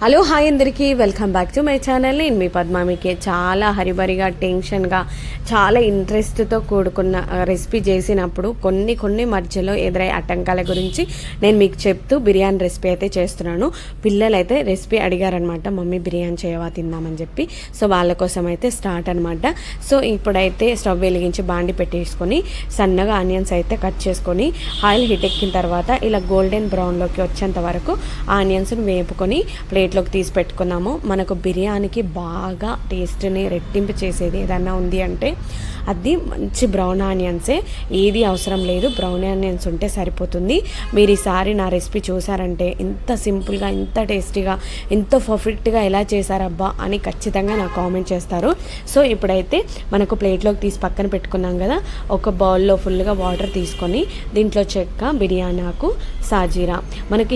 Hello hi అందరికీ welcome back to my channel. నేను మీ పద్మ. మీకే చాలా హరిబరిగా టెన్షన్గా చాలా ఇంట్రెస్ట్తో కూడుకున్న రెసిపీ చేసినప్పుడు కొన్ని మధ్యలో ఎదురయ్యే ఆటంకాల గురించి నేను మీకు చెప్తూ బిర్యానీ రెసిపీ అయితే చేస్తున్నాను. పిల్లలు అయితే రెసిపీ అడిగారనమాట, మమ్మీ బిర్యానీ చేయవా తిందామని చెప్పి. సో వాళ్ళ కోసం అయితే స్టార్ట్ అనమాట. సో ఇప్పుడైతే స్టవ్ వెలిగించి బాండి పెట్టేసుకొని సన్నగా ఆనియన్స్ అయితే కట్ చేసుకొని ఆయిల్ హీట్ ఎక్కిన తర్వాత ఇలా గోల్డెన్ బ్రౌన్లోకి వచ్చేంత వరకు ఆనియన్స్ని వేపుకొని ప్లేట్లోకి తీసి పెట్టుకున్నాము. మనకు బిర్యానీకి బాగా టేస్ట్ని రెట్టింపు చేసేది ఏదన్నా ఉంది అంటే అది మంచి బ్రౌన్ ఆనియన్సే. ఏది అవసరం లేదు, బ్రౌన్ ఆనియన్స్ ఉంటే సరిపోతుంది. మీరు ఈసారి నా రెసిపీ చూసారంటే ఇంత సింపుల్గా, ఇంత టేస్టీగా, ఇంత పర్ఫెక్ట్గా ఎలా చేశారబ్బా అని ఖచ్చితంగా నాకు కామెంట్ చేస్తారు. సో ఇప్పుడైతే మనకు ప్లేట్లోకి తీసి పక్కన పెట్టుకున్నాం కదా, ఒక బౌల్లో ఫుల్గా వాటర్ తీసుకొని దీంట్లో చెక్క, బిర్యానీ ఆకు, సాజీరా, మనకి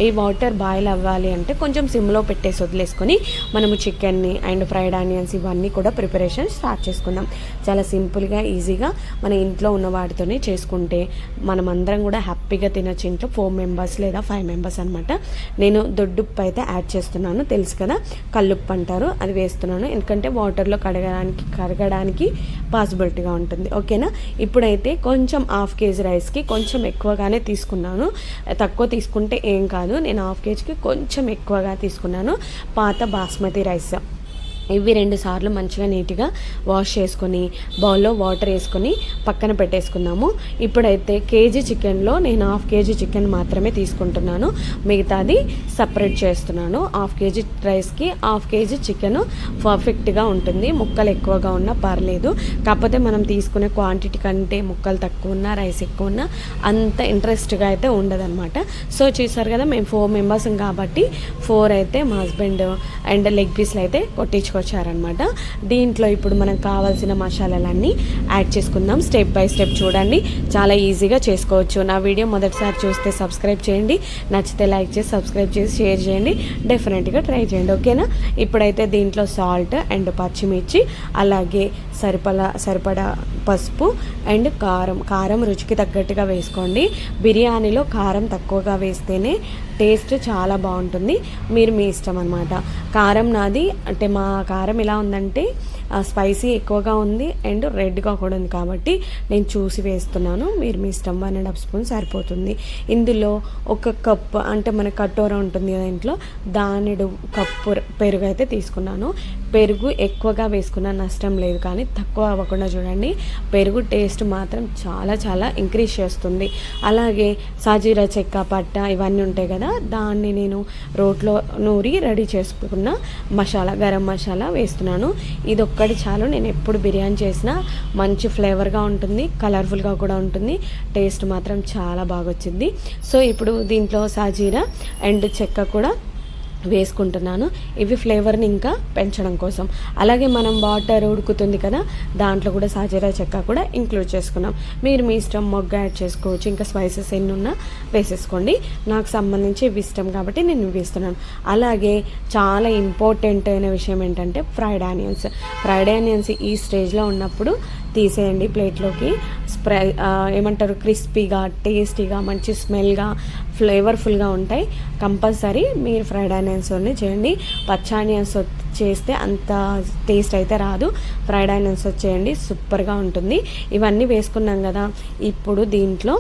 ఈ వాటర్ బాయిల్ అవ్వాలి అంటే కొంచెం సిమ్లో పెట్టేసి వదిలేసుకొని మనము చికెన్ని అండ్ ఫ్రైడ్ ఆనియన్స్ ఇవన్నీ కూడా ప్రిపరేషన్ స్టార్ట్ చేసుకుందాం. చాలా సింపుల్గా ఈజీగా మన ఇంట్లో ఉన్న వాటితోనే చేసుకుంటే మనమందరం కూడా హ్యాపీగా తినొచ్చు. ఇంట్లో 4 మెంబర్స్ లేదా 5 మెంబర్స్ అనమాట. నేను దొడ్డుప్పు అయితే యాడ్ చేస్తున్నాను, తెలుసు కదా, కల్లుప్పు అంటారు, అది వేస్తున్నాను. ఎందుకంటే వాటర్లో కడగడానికి పాసిబిలిటీగా ఉంటుంది. ఓకేనా. ఇప్పుడైతే కొంచెం 1/2 kg రైస్కి కొంచెం ఎక్కువగానే తీసుకున్నాను. తక్కువ తీసుకుంటే ఏం కాదు. నేను 1/2 kgకి కొంచెం ఎక్కువగా తీసుకున్నాను. పాత బాస్మతి రైస్. ఇవి 2 సార్లు మంచిగా నీట్గా వాష్ చేసుకొని బౌల్లో వాటర్ వేసుకొని పక్కన పెట్టేసుకున్నాము. ఇప్పుడైతే కేజీ చికెన్లో నేను 1/2 kg చికెన్ మాత్రమే తీసుకుంటున్నాను, మిగతాది సపరేట్ చేస్తున్నాను. 1/2 kg రైస్కి 1/2 kg చికెన్ పర్ఫెక్ట్గా ఉంటుంది. ముక్కలు ఎక్కువగా ఉన్నా పర్లేదు, కాకపోతే మనం తీసుకునే క్వాంటిటీ కంటే ముక్కలు తక్కువ ఉన్నా రైస్ ఎక్కువ ఉన్నా అంత ఇంట్రెస్ట్గా అయితే ఉండదన్నమాట. సో చూసారు కదా, మేము 4 మెంబర్స్ కాబట్టి 4 అయితే మా హస్బెండ్ అండ్ లెగ్ పీస్లు అయితే వచ్చారనమాట. దీంట్లో ఇప్పుడు మనకు కావాల్సిన మసాలాలన్నీ యాడ్ చేసుకుందాం. స్టెప్ బై స్టెప్ చూడండి, చాలా ఈజీగా చేసుకోవచ్చు. నా వీడియో మొదటిసారి చూస్తే సబ్స్క్రైబ్ చేయండి, నచ్చితే లైక్ చేసి సబ్స్క్రైబ్ చేసి షేర్ చేయండి, డెఫినెట్గా ట్రై చేయండి. ఓకేనా. ఇప్పుడైతే దీంట్లో సాల్ట్ అండ్ పచ్చిమిర్చి, అలాగే సరిపడా పసుపు అండ్ కారం రుచికి తగ్గట్టుగా వేసుకోండి. బిర్యానీలో కారం తక్కువగా వేస్తేనే టేస్ట్ చాలా బాగుంటుంది. మీరు మీ ఇష్టం అనమాట. కారం నాది అంటే మా కారం ఎలా ఉందంటే స్పైసీ ఎక్కువగా ఉంది అండ్ రెడ్గా కూడా ఉంది కాబట్టి నేను చూసి వేస్తున్నాను. మీరు మీ ఇష్టం. 1.5 స్పూన్ సరిపోతుంది. ఇందులో 1 కప్ అంటే మన కటోర ఉంటుంది కదా ఇంట్లో, దానిడు కప్పు పెరుగు అయితే తీసుకున్నాను. పెరుగు ఎక్కువగా వేసుకున్న నష్టం లేదు, కానీ తక్కువ అవ్వకుండా చూడండి. పెరుగు టేస్ట్ మాత్రం చాలా చాలా ఇంక్రీజ్ చేస్తుంది. అలాగే సాజీరా, చెక్క, పట్ట ఇవన్నీ ఉంటాయి కదా, దాన్ని నేను రోట్లో నూరి రెడీ చేసుకున్న మసాలా, గరం మసాలా వేస్తున్నాను. ఇది ఒక్కటి చాలు. నేను ఎప్పుడు బిర్యానీ చేసినా మంచి ఫ్లేవర్గా ఉంటుంది, కలర్ఫుల్గా కూడా ఉంటుంది, టేస్ట్ మాత్రం చాలా బాగా వచ్చింది. సో ఇప్పుడు దీంట్లో సాజీరా అండ్ చెక్క కూడా వేసుకుంటున్నాను. ఇవి ఫ్లేవర్ని ఇంకా పెంచడం కోసం. అలాగే మనం వాటర్ ఉడుకుతుంది కదా, దాంట్లో కూడా సాజీరా, చెక్క కూడా ఇంక్లూడ్ చేసుకున్నాం. మీరు మీ ఇష్టం, మొగ్గ యాడ్ చేసుకోవచ్చు, ఇంకా స్పైసెస్ ఎన్ని ఉన్నా వేసేసుకోండి. నాకు సంబంధించి ఇవి ఇష్టం కాబట్టి నేను ఇవి వేస్తున్నాను. అలాగే చాలా ఇంపార్టెంట్ అయిన విషయం ఏంటంటే ఫ్రైడ్ ఆనియన్స్ ఈ స్టేజ్లో ఉన్నప్పుడు తీసేయండి ప్లేట్లోకి. ఏమంటారు, క్రిస్పీగా, టేస్టీగా, మంచి స్మెల్గా, ఫ్లేవర్ఫుల్గా ఉంటాయి. కంపల్సరీ మీరు ఫ్రైడ్ ఆనియన్స్తోనే చేయండి. పచ్చి ఆనియన్స్ చేస్తే అంత టేస్ట్ అయితే రాదు. ఫ్రైడ్ ఆనియన్స్ చేయండి, సూపర్గా ఉంటుంది. ఇవన్నీ వేసుకున్నాం కదా, ఇప్పుడు దీంట్లో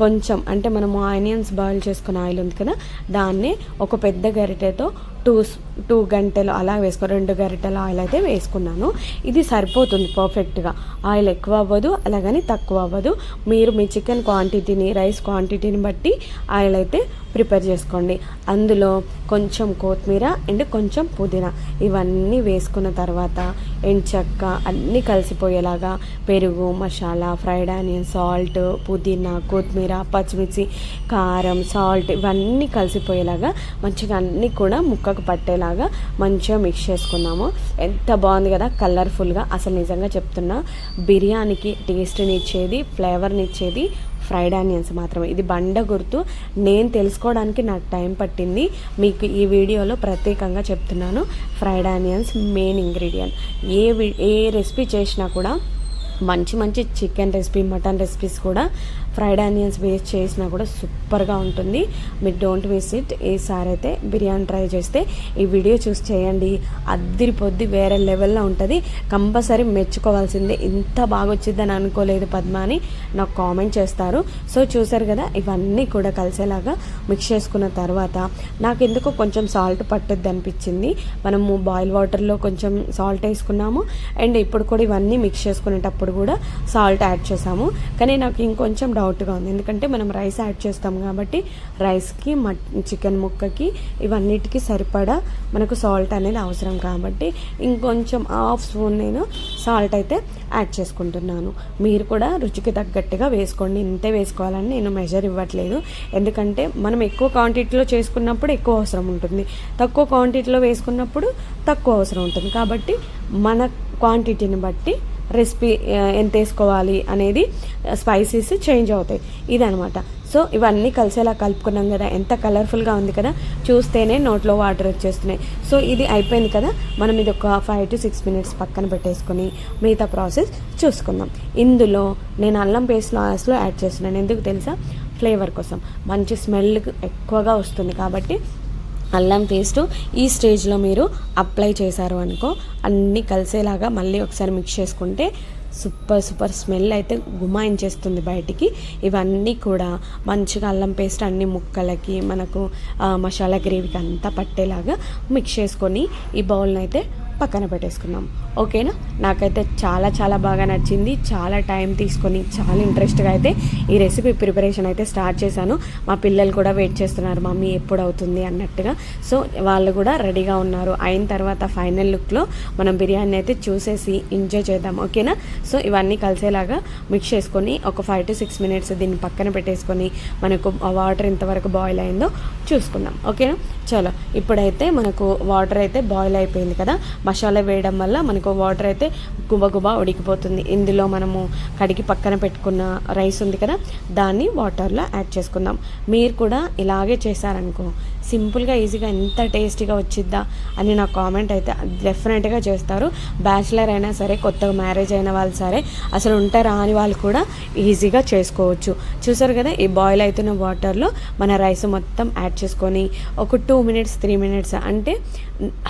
కొంచెం అంటే మనము ఆనియన్స్ బాయిల్ చేసుకున్న ఆయిల్ ఉంది కదా, దాన్ని ఒక పెద్ద గరిటెతో 2 గంటలు అలా 2 గరిటెల ఆయిల్ అయితే వేసుకున్నాను. ఇది సరిపోతుంది పర్ఫెక్ట్గా. ఆయిల్ ఎక్కువ అవ్వదు, అలాగని తక్కువ అవ్వదు. మీరు మీ చికెన్ క్వాంటిటీని, రైస్ క్వాంటిటీని బట్టి ఆయిల్ అయితే ప్రిపేర్ చేసుకోండి. అందులో కొంచెం కొత్తిమీర అండ్ కొంచెం పుదీనా ఇవన్నీ వేసుకున్న తర్వాత ఎంచక్క అన్నీ కలిసిపోయేలాగా పెరుగు, మసాలా, ఫ్రైడ్ ఆనియన్, సాల్ట్, పుదీనా, కొత్తిమీర, పచ్చిమిర్చి, కారం, సాల్ట్ ఇవన్నీ కలిసిపోయేలాగా మంచిగా అన్నీ కూడా ముక్కకు పట్టేలాగా మంచిగా మిక్స్ చేసుకున్నాము. ఎంత బాగుంది కదా, కలర్ఫుల్గా. అసలు నిజంగా చెప్తున్నా, బిర్యానీకి టేస్ట్ని ఇచ్చేది, ఫ్లేవర్ని ఇచ్చేది ఫ్రైడ్ ఆనియన్స్ మాత్రమే. ఇది బండ గుర్తు. నేను తెలుసుకోవడానికి నాకు టైం పట్టింది, మీకు ఈ వీడియోలో ప్రత్యేకంగా చెప్తున్నాను. Fried onions main ingredient. ఏ రెసిపీ చేసినా కూడా మంచి మంచి చికెన్ రెసిపీ, మటన్ రెసిపీస్ కూడా ఫ్రైడ్ ఆనియన్స్ వేస్ట్ చేసినా కూడా సూపర్గా ఉంటుంది. మీరు డోంట్ మిస్ ఇట్. ఈసారి అయితే బిర్యానీ ట్రై చేస్తే ఈ వీడియో చూసి చేయండి, అద్దిరిపోద్ది, వేరే లెవెల్లో ఉంటుంది. కంపల్సరీ మెచ్చుకోవాల్సిందే. ఇంత బాగా వచ్చిందని అనుకోలేదు పద్మ అని నాకు కామెంట్ చేస్తారు. సో చూసారు కదా, ఇవన్నీ కూడా కలిసేలాగా మిక్స్ చేసుకున్న తర్వాత నాకు ఎందుకో కొంచెం సాల్ట్ పట్టుద్ది అనిపించింది. మనము బాయిల్ వాటర్లో కొంచెం సాల్ట్ వేసుకున్నాము, అండ్ ఇప్పుడు కూడా ఇవన్నీ మిక్స్ చేసుకునేటప్పుడు కూడా సాల్ట్ యాడ్ చేసాము. కానీ నాకు ఇంకొంచెం డౌట్గా ఉంది, ఎందుకంటే మనం రైస్ యాడ్ చేస్తాం కాబట్టి రైస్కి చికెన్ ముక్కకి ఇవన్నిటికీ సరిపడా మనకు సాల్ట్ అనేది అవసరం కాబట్టి ఇంకొంచెం హాఫ్ స్పూన్ నేను సాల్ట్ అయితే యాడ్ చేసుకుంటున్నాను. మీరు కూడా రుచికి తగ్గట్టుగా వేసుకోండి. ఇంతే వేసుకోవాలని నేను మెజర్ ఇవ్వట్లేదు, ఎందుకంటే మనం ఎక్కువ క్వాంటిటీలో చేసుకున్నప్పుడు ఎక్కువ అవసరం ఉంటుంది, తక్కువ క్వాంటిటీలో వేసుకున్నప్పుడు తక్కువ అవసరం ఉంటుంది. కాబట్టి మన క్వాంటిటీని బట్టి రెసిపీ ఎంత వేసుకోవాలి అనేది స్పైసెస్ చేంజ్ అవుతాయి, ఇదనమాట. సో ఇవన్నీ కలిసేలా కలుపుకున్నాం కదా, ఎంత కలర్ఫుల్గా ఉంది కదా, చూస్తేనే నోట్లో వాటర్ వచ్చేస్తున్నాయి. సో ఇది అయిపోయింది కదా, మనం ఇది ఒక 5 to 6 minutes పక్కన పెట్టేసుకొని మిగతా ప్రాసెస్ చూసుకుందాం. ఇందులో నేను అల్లం పేస్ట్ లాస్ట్లో యాడ్ చేస్తున్నాను. ఎందుకు తెలుసా? ఫ్లేవర్ కోసం, మంచి స్మెల్ ఎక్కువగా వస్తుంది కాబట్టి అల్లం పేస్ట్ ఈ స్టేజ్లో మీరు అప్లై చేశారు అనుకో, అన్నీ కలిసేలాగా మళ్ళీ ఒకసారి మిక్స్ చేసుకుంటే సూపర్ స్మెల్ అయితే గుమాయించేస్తుంది బయటికి. ఇవన్నీ కూడా మంచిగా అల్లం పేస్ట్ అన్ని ముక్కలకి మనకు మసాలా గ్రేవీకి అంతా పట్టేలాగా మిక్స్ చేసుకొని ఈ బౌల్ని అయితే పక్కన పెట్టేసుకున్నాం. ఓకేనా? నాకైతే చాలా బాగా నచ్చింది. చాలా టైం తీసుకొని చాలా ఇంట్రెస్ట్గా అయితే ఈ రెసిపీ ప్రిపరేషన్ అయితే స్టార్ట్ చేశాను. మా పిల్లలు కూడా వెయిట్ చేస్తున్నారు, మమ్మీ ఎప్పుడు అవుతుంది అన్నట్టుగా. సో వాళ్ళు కూడా రెడీగా ఉన్నారు. అయిన తర్వాత ఫైనల్ లుక్లో మనం బిర్యానీ అయితే చూసేసి ఎంజాయ్ చేద్దాం. ఓకేనా? సో ఇవన్నీ కలిసేలాగా మిక్స్ చేసుకొని ఒక 5 to 6 minutes దీన్ని పక్కన పెట్టేసుకొని మనకు వాటర్ ఎంతవరకు బాయిల్ అయిందో చూసుకుందాం. ఓకేనా? చలో, ఇప్పుడైతే మనకు వాటర్ అయితే బాయిల్ అయిపోయింది కదా, మసాలా వేయడం వల్ల మనకు వాటర్ అయితే గుబగుబా ఉడికిపోతుంది. ఇందులో మనము కడిగి పక్కన పెట్టుకున్న రైస్ ఉంది కదా, దాన్ని వాటర్లో యాడ్ చేసుకుందాం. మీరు కూడా ఇలాగే చేశారనుకో, సింపుల్గా ఈజీగా ఎంత టేస్టీగా వచ్చిద్దా అని నా కామెంట్ అయితే డెఫినెట్గా చేస్తారు. బ్యాచిలర్ అయినా సరే, కొత్తగా మ్యారేజ్ అయిన వాళ్ళు సరే, అసలు ఉంటే రాని వాళ్ళు కూడా ఈజీగా చేసుకోవచ్చు. చూసారు కదా, ఈ బాయిల్ అవుతున్న వాటర్లో మన రైస్ మొత్తం యాడ్ చేసుకొని ఒక 2 minutes 3 minutes అంటే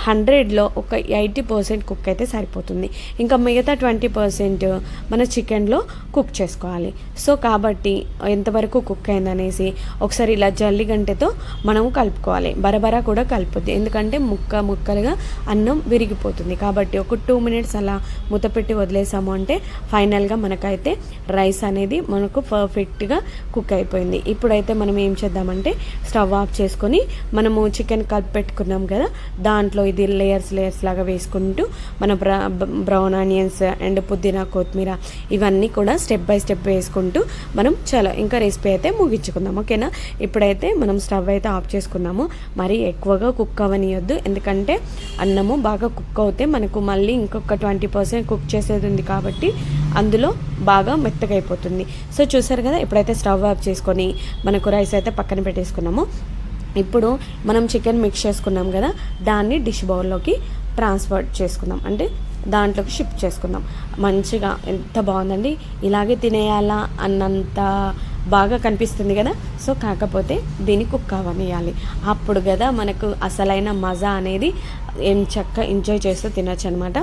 100లో ఒక 80% కుక్ అయితే సరిపోతుంది. ఇంకా మిగతా 20% మన చికెన్లో కుక్ చేసుకోవాలి. సో కాబట్టి ఎంతవరకు కుక్ అయిందనేసి ఒకసారి ఇలా జల్లి గంటెతో మనము కలుపుకోవాలి. బరబరా కూడా కలుపుద్ది, ఎందుకంటే ముక్కలుగా అన్నం విరిగిపోతుంది. కాబట్టి ఒక 2 minutes అలా మూత పెట్టి వదిలేసాము అంటే ఫైనల్గా మనకైతే రైస్ అనేది మనకు పర్ఫెక్ట్గా కుక్ అయిపోయింది. ఇప్పుడైతే మనం ఏం చేద్దామంటే స్టవ్ ఆఫ్ చేసుకొని మనము చికెన్ కలిపి పెట్టుకున్నాం కదా, దాంట్లో ఇది లేయర్స్ లాగా వేసుకుంటూ మన బ్రౌన్ ఆనియన్స్ అండ్ పుదీనా, కొత్తిమీర ఇవన్నీ కూడా స్టెప్ బై స్టెప్ వేసుకుంటూ మనం చలో ఇంకా రెసిపీ అయితే ముగించుకుందాం. ఓకేనా? ఇప్పుడైతే మనం స్టవ్ అయితే ఆఫ్ చేసుకున్నాము. మరీ ఎక్కువగా కుక్ అవ్వనియొద్దు, ఎందుకంటే అన్నము బాగా కుక్ అవుతే మనకు మళ్ళీ ఇంకొక 20% కుక్ చేసేది ఉంది కాబట్టి అందులో బాగా మెత్తగా అయిపోతుంది. సో చూసారు కదా, ఇప్పుడైతే స్టవ్ ఆఫ్ చేసుకొని మనకు రైస్ అయితే పక్కన పెట్టేసుకున్నాము. ఇప్పుడు మనం చికెన్ మిక్స్ చేసుకున్నాం కదా, దాన్ని డిష్ బౌల్లోకి ట్రాన్స్ఫర్ చేసుకుందాం, అంటే దాంట్లోకి షిఫ్ట్ చేసుకుందాం. మంచిగా ఎంత బాగుందండి, ఇలాగే తినేయాలా అన్నంత బాగా కనిపిస్తుంది కదా. సో కాకపోతే దీన్ని కుక్ అవ్వనియాలి, అప్పుడు కదా మనకు అసలైన మజా అనేది చక్కగా ఎంజాయ్ చేస్తూ తినచ్చు అనమాట.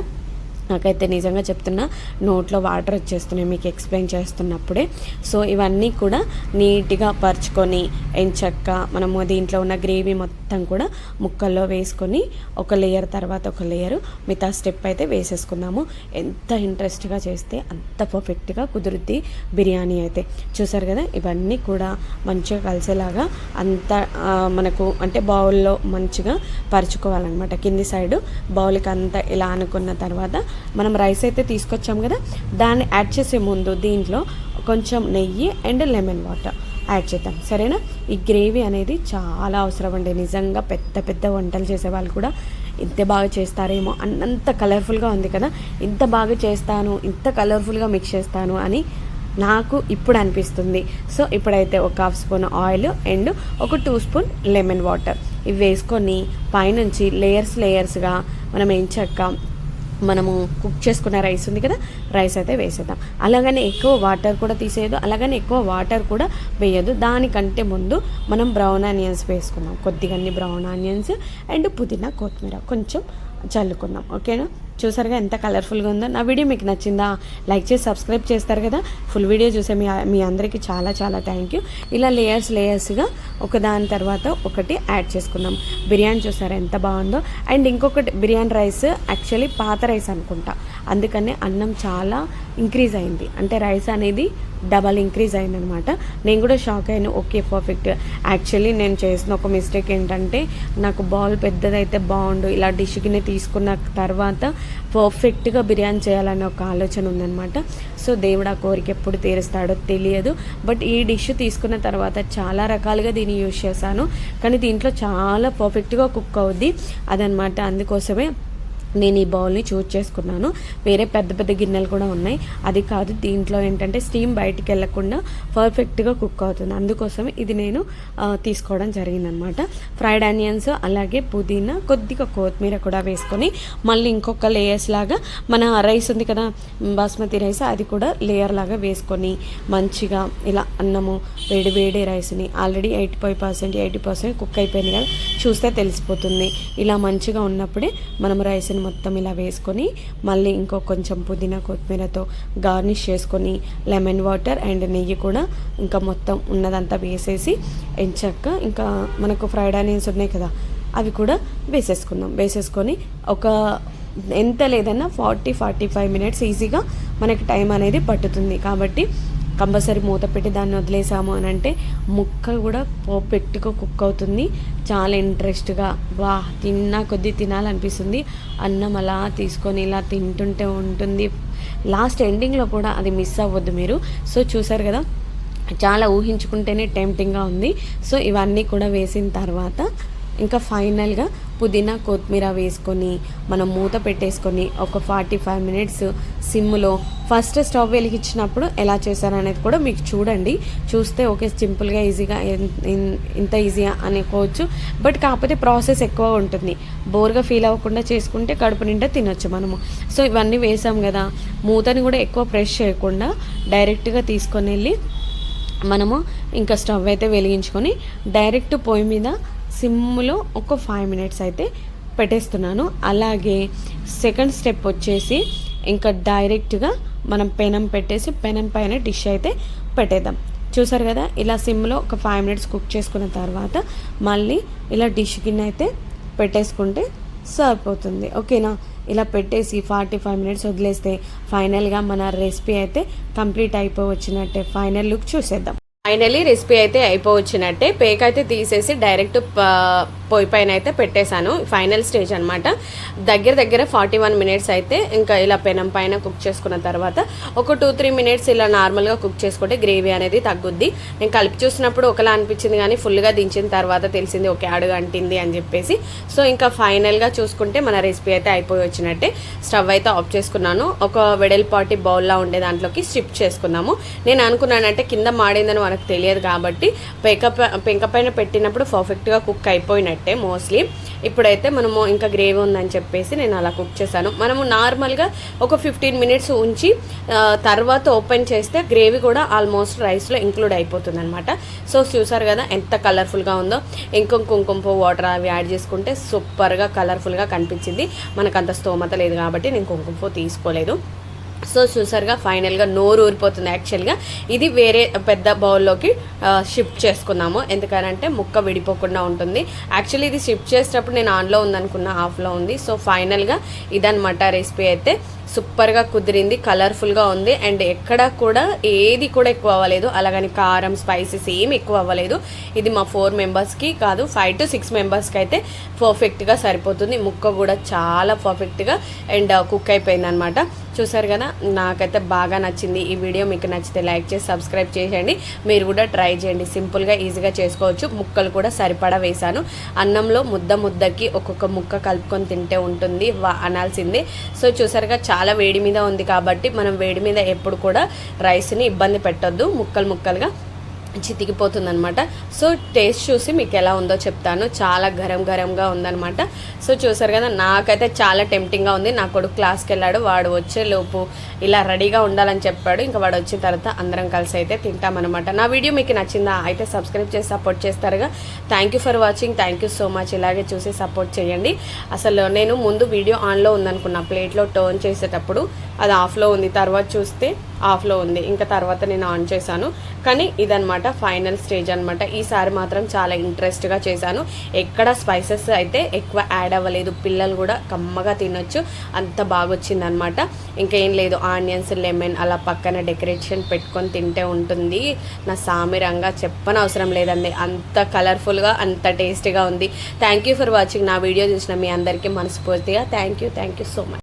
నాకైతే నిజంగా చెప్తున్నా నోట్లో వాటర్ వచ్చేస్తున్నాయి మీకు ఎక్స్ప్లెయిన్ చేస్తున్నప్పుడే. సో ఇవన్నీ కూడా నీట్గా పరుచుకొని ఎంచక్క మనము దీంట్లో ఉన్న గ్రేవీ మొత్తం కూడా ముక్కల్లో వేసుకొని ఒక లేయర్ తర్వాత ఒక లేయరు మిగతా స్టెప్ అయితే వేసేసుకున్నాము. ఎంత ఇంట్రెస్ట్గా చేస్తే అంత పర్ఫెక్ట్గా కుదురుద్ది బిర్యానీ అయితే. చూసారు కదా, ఇవన్నీ కూడా మంచిగా కలిసేలాగా అంత మనకు అంటే బౌల్లో మంచిగా పరుచుకోవాలన్నమాట. కింది సైడు బౌల్కి అంతా ఇలా అనుకున్న తర్వాత మనం రైస్ అయితే తీసుకొచ్చాం కదా, దాన్ని యాడ్ చేసే ముందు దీంట్లో కొంచెం నెయ్యి అండ్ లెమన్ వాటర్ యాడ్ చేద్దాం. సరేనా? ఈ గ్రేవీ అనేది చాలా అవసరం అండి. నిజంగా పెద్ద వంటలు చేసే వాళ్ళు కూడా ఇంత బాగా చేస్తారేమో అన్నంత కలర్ఫుల్గా ఉంది కదా. ఇంత బాగా చేస్తాను, ఇంత కలర్ఫుల్గా మిక్స్ చేస్తాను అని నాకు ఇప్పుడు అనిపిస్తుంది. సో ఇప్పుడైతే ఒక 1/2 స్పూన్ ఆయిల్ అండ్ ఒక 2 స్పూన్ లెమన్ వాటర్ ఇవి వేసుకొని పైనుంచి లేయర్స్గా మనం ఎంచక్క మనము కుక్ చేసుకున్న రైస్ ఉంది కదా, రైస్ అయితే వేసేద్దాం. అలాగని ఎక్కువ వాటర్ కూడా తీసేయదు, అలాగని ఎక్కువ వాటర్ కూడా వేయదు. దానికంటే ముందు మనం బ్రౌన్ ఆనియన్స్ వేసుకుందాం, కొద్దిగా బ్రౌన్ ఆనియన్స్ అండ్ పుదీనా కొత్తిమీర కొంచెం చల్లుకుందాం. ఓకేనా, చూసారుగా ఎంత కలర్ఫుల్గా ఉందో. నా వీడియో మీకు నచ్చిందా? లైక్ చేసి సబ్స్క్రైబ్ చేస్తారు కదా. ఫుల్ వీడియో చూసే మీ అందరికీ చాలా చాలా థ్యాంక్ యూ. ఇలా లేయర్స్గా ఒకదాని తర్వాత ఒకటి యాడ్ చేసుకుందాం. బిర్యానీ చూసారా ఎంత బాగుందో. అండ్ ఇంకొకటి, బిర్యానీ రైస్ యాక్చువల్లీ పాత రైస్ అనుకుంటా, అందుకనే అన్నం చాలా ఇంక్రీజ్ అయింది, అంటే రైస్ అనేది డబల్ ఇంక్రీజ్ అయిందనమాట. నేను కూడా షాక్ అయ్యాను. Okay perfect. యాక్చువల్లీ నేను చేసిన ఒక మిస్టేక్ ఏంటంటే, నాకు బౌల్ పెద్దదైతే బాగుండు, ఇలా డిష్కిని తీసుకున్న తర్వాత పర్ఫెక్ట్గా బిర్యానీ చేయాలనే ఒక ఆలోచన ఉందన్నమాట. సో దేవుడు ఆ కోరిక ఎప్పుడు తీరుస్తాడో తెలియదు. బట్ ఈ డిష్ తీసుకున్న తర్వాత చాలా రకాలుగా దీన్ని యూజ్ చేశాను, కానీ దీంట్లో చాలా పర్ఫెక్ట్గా కుక్ అవుద్ది అదనమాట. అందుకోసమే నేను ఈ బౌల్ని చూజ్ చేసుకున్నాను. వేరే పెద్ద పెద్ద గిన్నెలు కూడా ఉన్నాయి, అది కాదు. దీంట్లో ఏంటంటే స్టీమ్ బయటికి వెళ్ళకుండా పర్ఫెక్ట్గా కుక్ అవుతుంది, అందుకోసమే ఇది నేను తీసుకోవడం జరిగిందనమాట. ఫ్రైడ్ ఆనియన్స్ అలాగే పుదీనా కొద్దిగా కొత్తిమీర కూడా వేసుకొని మళ్ళీ ఇంకొక లేయర్స్ లాగా మన రైస్ ఉంది కదా, బాస్మతి రైస్, అది కూడా లేయర్ లాగా వేసుకొని మంచిగా ఇలా అన్నము వేడి రైస్ని ఆల్రెడీ 80% కుక్ అయిపోయింది కదా, చూస్తే తెలిసిపోతుంది. ఇలా మంచిగా ఉన్నప్పుడే మనం రైస్ని మొత్తం ఇలా వేసుకొని మళ్ళీ ఇంకో కొంచెం పుదీనా కొత్తిమీరతో గార్నిష్ చేసుకొని లెమన్ వాటర్ అండ్ నెయ్యి కూడా ఇంకా మొత్తం ఉన్నదంతా వేసేసి ఎంచక్క ఇంకా మనకు ఫ్రైడ్ ఆనియన్స్ ఉన్నాయి కదా, అవి కూడా వేసేసుకొని ఒక ఎంత లేదన్నా 40-45 మినిట్స్ ఈజీగా మనకి టైం అనేది పట్టుతుంది. కాబట్టి కంపల్సరీ మూత పెట్టి దాన్ని వదిలేసాము అని అంటే ముక్క కూడా పర్ఫెక్ట్గా కుక్ అవుతుంది. చాలా ఇంట్రెస్ట్గా కొద్దీ తినాలనిపిస్తుంది. అన్నం అలా తీసుకొని ఇలా తింటుంటే ఉంటుంది. లాస్ట్ ఎండింగ్లో కూడా అది మిస్ అవ్వద్దు మీరు. సో చూసారు కదా, చాలా ఊహించుకుంటేనే టెంప్టింగ్గా ఉంది. సో ఇవన్నీ కూడా వేసిన తర్వాత ఇంకా ఫైనల్గా పుదీనా కొత్తిమీర వేసుకొని మనం మూత పెట్టేసుకొని ఒక 45 మినిట్స్ సిమ్లో ఫస్ట్ స్టవ్ వెలిగించినప్పుడు ఎలా చేశారనేది కూడా మీకు చూస్తే ఓకే సింపుల్గా ఈజీగా ఇంత ఈజీగా అనుకోవచ్చు. బట్ కాకపోతే ప్రాసెస్ ఎక్కువ ఉంటుంది, బోర్గా ఫీల్ అవ్వకుండా చేసుకుంటే కడుపు నిండా తినొచ్చు మనము. సో ఇవన్నీ వేసాం కదా, మూతని కూడా ఎక్కువ ప్రెస్ చేయకుండా డైరెక్ట్గా తీసుకొని వెళ్ళి మనము ఇంకా స్టవ్ అయితే వెలిగించుకొని డైరెక్ట్ పొయ్యి మీద సిమ్లో ఒక 5 మినిట్స్ అయితే పెట్టేస్తున్నాను. అలాగే సెకండ్ స్టెప్ వచ్చేసి ఇంకా డైరెక్ట్గా మనం పెనం పెట్టేసి పెనం పైన డిష్ అయితే పెట్టేద్దాం. చూసారు కదా, ఇలా సిమ్లో ఒక 5 మినిట్స్ కుక్ చేసుకున్న తర్వాత మళ్ళీ ఇలా డిష్ కింద అయితే పెట్టేసుకుంటే సరిపోతుంది. ఓకేనా, ఇలా పెట్టేసి 45 మినిట్స్ వదిలేస్తే ఫైనల్గా మన రెసిపీ అయితే కంప్లీట్ అయిపోవచ్చినట్టే. ఫైనల్ లుక్ చూసేద్దాం. ఫైనలీ రెసిపీ అయితే అయిపోవచ్చినట్టే. పేక్ అయితే తీసేసి డైరెక్ట్ పొయ్యి పైన అయితే పెట్టేశాను. ఫైనల్ స్టేజ్ అనమాట. దగ్గర 41 మినిట్స్ అయితే ఇంకా ఇలా పెనం పైన కుక్ చేసుకున్న తర్వాత ఒక 2-3 మినిట్స్ ఇలా నార్మల్గా కుక్ చేసుకుంటే గ్రేవీ అనేది తగ్గుద్ది. నేను కలిపి చూసినప్పుడు ఒకలా అనిపించింది, కానీ ఫుల్గా దించిన తర్వాత తెలిసింది ఓకే అడుగు అంటింది అని చెప్పేసి. సో ఇంకా ఫైనల్గా చూసుకుంటే మన రెసిపీ అయితే అయిపోయి వచ్చినట్టే. స్టవ్ అయితే ఆఫ్ చేసుకున్నాను. ఒక వెడల్పాటి బౌల్లా ఉండే దాంట్లోకి షిఫ్ట్ చేసుకున్నాము. నేను అనుకున్నానంటే కింద మాడిందని మనకు తెలియదు కాబట్టి పెంక పైన పెట్టినప్పుడు పర్ఫెక్ట్గా కుక్ అయిపోయినట్టు మోస్ట్లీ. ఇప్పుడైతే మనము ఇంకా గ్రేవీ ఉందని చెప్పేసి నేను అలా కుక్ చేశాను. మనము నార్మల్గా ఒక 15 మినిట్స్ ఉంచి తర్వాత ఓపెన్ చేస్తే గ్రేవీ కూడా ఆల్మోస్ట్ రైస్లో ఇంక్లూడ్ అయిపోతుంది అనమాట. సో చూసారు కదా ఎంత కలర్ఫుల్గా ఉందో. కుంకుమ వాటర్ అవి యాడ్ చేసుకుంటే సూపర్గా కలర్ఫుల్గా కనిపించింది. మనకు అంత స్తోమత లేదు కాబట్టి నేను కుంకుమ తీసుకోలేదు. సో చూసారుగా ఫైనల్గా నోరు ఊరిపోతుంది. యాక్చువల్గా ఇది వేరే పెద్ద బౌల్లోకి షిఫ్ట్ చేసుకున్నాము, ఎందుకనంటే ముక్క విడిపోకుండా ఉంటుంది. యాక్చువల్లీ ఇది షిఫ్ట్ చేసేటప్పుడు నేను ఆన్లో ఉందనుకున్నా, ఆఫ్లో ఉంది. సో ఫైనల్గా ఇదన్నమాట రెసిపీ అయితే. సూపర్గా కుదిరింది, కలర్ఫుల్గా ఉంది. అండ్ ఎక్కడ కూడా ఏది కూడా ఎక్కువ అవ్వలేదు, అలాగని కారం స్పైసెస్ ఏమి ఎక్కువ అవ్వలేదు. ఇది మా 4 మెంబర్స్కి కాదు 5 to 6 మెంబర్స్కి అయితే పర్ఫెక్ట్గా సరిపోతుంది. ముక్క కూడా చాలా పర్ఫెక్ట్గా అండ్ కుక్ అయిపోయింది అనమాట. చూసారు కదా, నాకైతే బాగా నచ్చింది. ఈ వీడియో మీకు నచ్చితే లైక్ చేసి సబ్స్క్రైబ్ చేయండి. మీరు కూడా ట్రై చేయండి, సింపుల్గా ఈజీగా చేసుకోవచ్చు. ముక్కలు కూడా సరిపడా వేశాను. అన్నంలో ముద్దకి ఒక్కొక్క ముక్క కలుపుకొని తింటే ఉంటుంది అనాల్సిందే. సో చూసారుగా చాలా వేడి మీద ఉంది కాబట్టి మనం వేడి మీద ఎప్పుడు కూడా రైస్ని ఇబ్బంది పెట్టొద్దు. ముక్కలుగా చితికిపోతుందనమాట. సో టేస్ట్ చూసి మీకు ఎలా ఉందో చెప్తాను. చాలా గరంగా ఉందనమాట. సో చూసారు కదా, నాకైతే చాలా టెంప్టింగ్గా ఉంది. నా కొడుకు క్లాస్కి వెళ్ళాడు, వాడు వచ్చేలోపు ఇలా రెడీగా ఉండాలని చెప్పాడు. ఇంకా వాడు వచ్చిన తర్వాత అందరం కలిసి అయితే తింటామన్నమాట. నా వీడియో మీకు నచ్చిందా అయితే సబ్స్క్రైబ్ చేసి సపోర్ట్ చేస్తారుగా. Thank you for watching. Thank you so much. ఇలాగే చూసి సపోర్ట్ చేయండి. అసలు నేను ముందు వీడియో ఆన్లో ఉందనుకున్నా, ప్లేట్లో టర్న్ చేసేటప్పుడు అది ఆఫ్లో ఉంది, తర్వాత చూస్తే ఆఫ్లో ఉంది. ఇంకా తర్వాత నేను ఆన్ చేశాను. కానీ ఇదనమాట ఫైనల్ స్టేజ్ అనమాట. ఈసారి మాత్రం చాలా ఇంట్రెస్ట్గా చేశాను. ఎక్కడ స్పైసెస్ అయితే ఎక్కువ యాడ్ అవ్వలేదు. పిల్లలు కూడా కమ్మగా తినొచ్చు, అంత బాగా వచ్చిందనమాట. ఇంకేం లేదు, ఆనియన్స్, లెమన్ అలా పక్కన డెకరేషన్ పెట్టుకొని తింటే ఉంటుంది నా సామిరంగా. చెప్పనవసరం లేదండి, అంత కలర్ఫుల్గా అంత టేస్టీగా ఉంది. Thank you for watching. నా వీడియో చూసిన మీ అందరికీ మనస్ఫూర్తిగా థ్యాంక్ యూ సో మచ్.